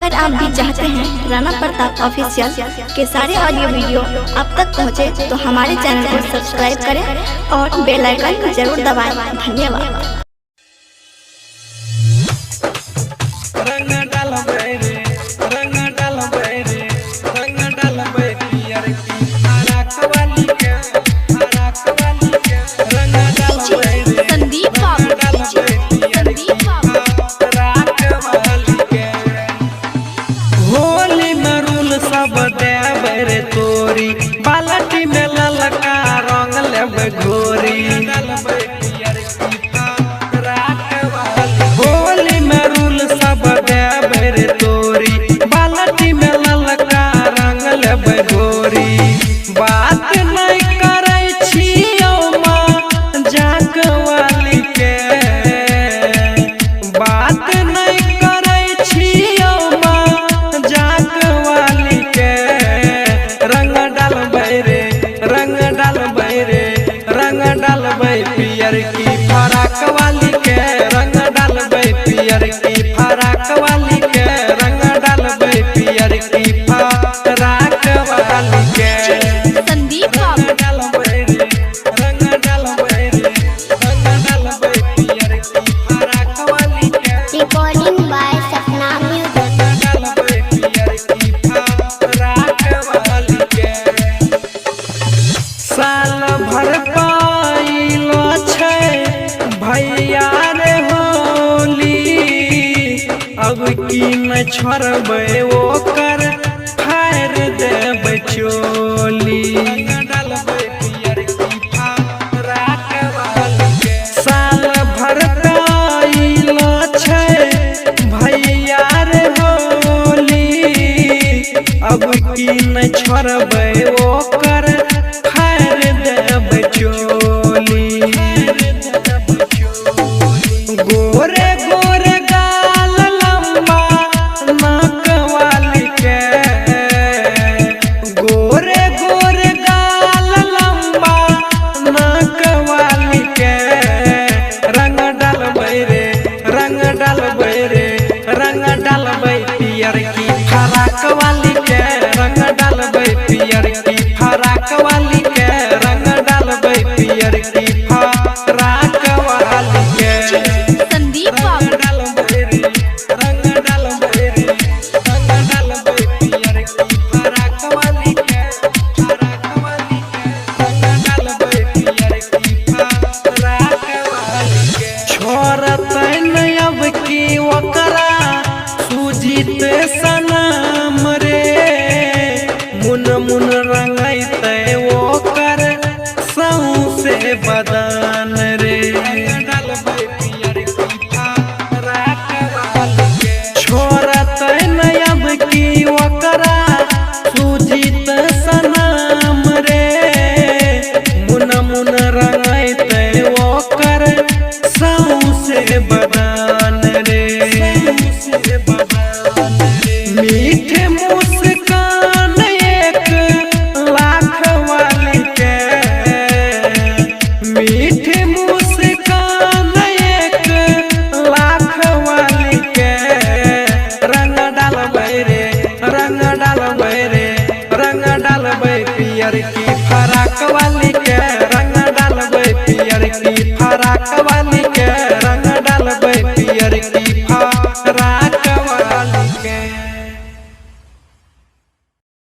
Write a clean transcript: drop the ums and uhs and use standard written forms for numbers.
अगर आप भी चाहते हैं राणा प्रताप ऑफिशियल के सारे ऑडियो वीडियो आप तक पहुंचे, तो हमारे चैनल को सब्सक्राइब करें और बेल आइकन जरूर दबाएं। धन्यवाद। तोरी बाल्टी में ललका रंग लेबै घोरी, होली में रूल सब देबै रे तोरी, बाल्टी में ललका रंग लेबै घोरी। बात नहीं करै छियौ माँ जाग वाली के, बात नहीं करै छियौ माँ जाग वाली के। रंग डालबै रे रंग डालबै रे रंग डालबै पियर की फराक वाली के, रंग डालबै पियर की फराक वाली के, रंग डालबै पियर की फराक वाली के। संदीप रंग डालबै रे रंग डालबै रे रंग डालबै पियर की फराक वाली के। Recording by Sapna music. रंग डालबै पियर की फराक वाली के। साल भर पाइलो छै भैया रे होली, अब की न छोड़बै ओकर फाड़ देबै चोली। साल भर पाइलो छै भैया रे होली, अब की न छोड़बै ओकर फाड़ देबै चोली। गोरे गोरे गाल लंबा नाक वाली के, गोरे गोरे गाल लंबा नाक वाली के। रंग डालबै रे रंग डालबै रे रंग डालबै पियर की फराक वाली के, रंग डालबै पियर की फराक वाली के, रंग डालबै पियर की फराक वाली के। संदीप रंग डालबै रे रंग डालबै रे रंग डालबै पियर की फराक वाली के, फराक वाली के, रंग डालबै पियर की फराक वाली के। छोड़तै नै अब की ओकरा सुजीत सन